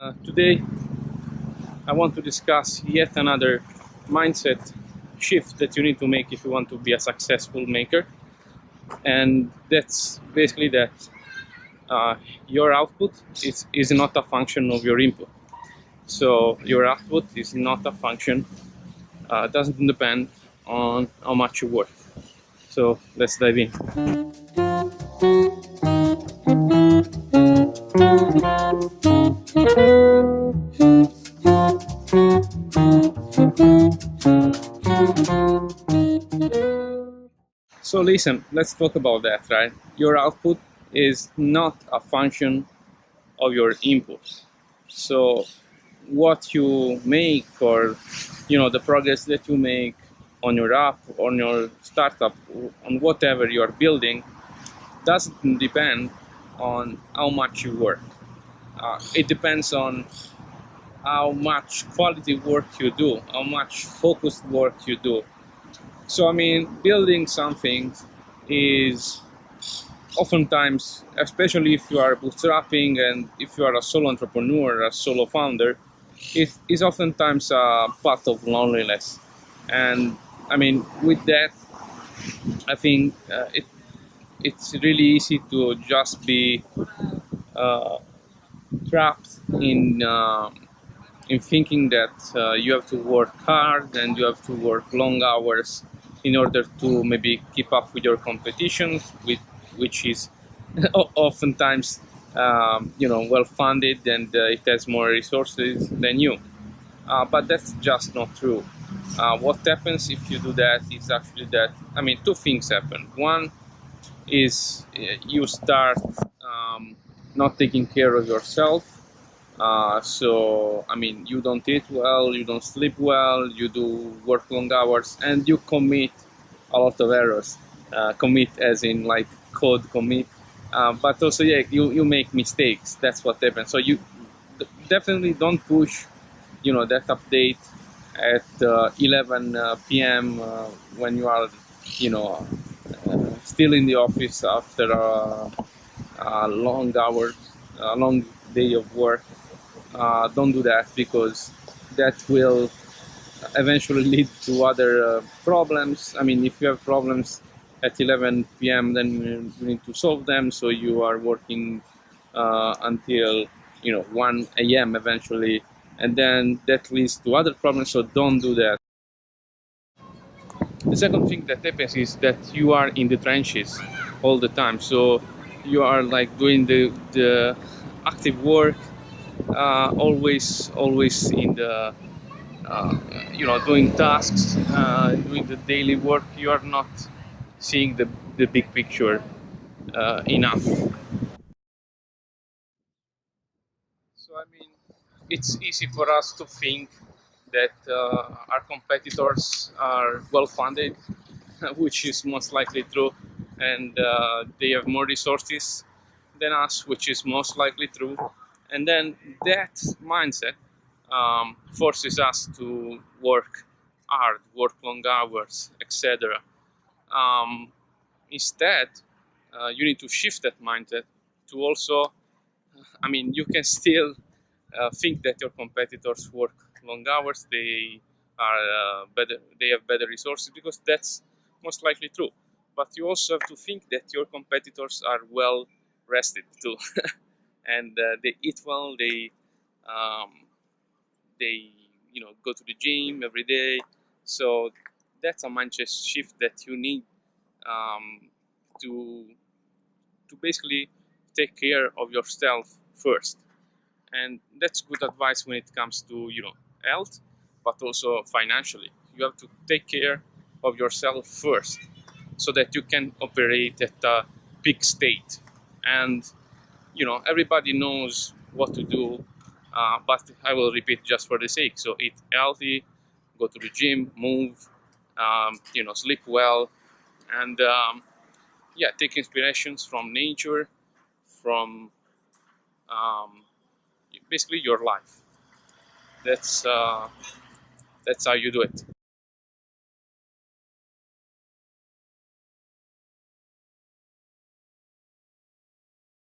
Today, I want to discuss yet another mindset shift that you need to make if you want to be a successful maker, and that's basically that your output is not a function of your input. So your output is not a function, doesn't depend on how much you work. So let's dive in. So listen, let's talk about that, right? Your output is not a function of your input. So what you make, or the progress that you make on your app, on your startup, on whatever you are building, doesn't depend on how much you work. It depends on how much quality work you do, how much focused work you do. So I mean, building something is oftentimes, especially if you are bootstrapping and if you are a solo entrepreneur, a solo founder, it is oftentimes a path of loneliness. And I mean, with that, I think it's really easy to just be uh, trapped in thinking that you have to work hard and you have to work long hours in order to maybe keep up with your competitions, which is oftentimes well funded, and it has more resources than you. But that's just not true. What happens if you do that is actually that, I mean, two things happen. One is you start not taking care of yourself. So, I mean, you don't eat well, you don't sleep well, you do work long hours, and you commit a lot of errors. Commit as in like code commit, but also, yeah, you make mistakes. That's what happens. So you definitely don't push, that update at 11 p.m. When you are, still in the office after a long hours, a long day of work. Don't do that, because that will eventually lead to other problems. I mean, if you have problems at 11 p.m., then you need to solve them. So you are working until 1 a.m. eventually, and then that leads to other problems. So don't do that. The second thing that happens is that you are in the trenches all the time. So you are like doing the active work, always in the doing tasks, doing the daily work. You are not seeing the big picture enough. So I mean, it's easy for us to think that our competitors are well funded, which is most likely true, and they have more resources than us, which is most likely true. And then that mindset forces us to work hard, work long hours, etc. Um, Instead, you need to shift that mindset to also, I mean, you can still think that your competitors work long hours, they are better, they have better resources, because that's most likely true. But you also have to think that your competitors are well rested too, and they eat well, um, they go to the gym every day. So that's a mindset shift that you need um, to basically take care of yourself first. And that's good advice when it comes to health, but also financially. You have to take care of yourself first, so that you can operate at a peak state. And everybody knows what to do, but I will repeat just for the sake. So eat healthy, go to the gym, move, sleep well, and yeah, take inspirations from nature, from um, basically your life. That's how you do it.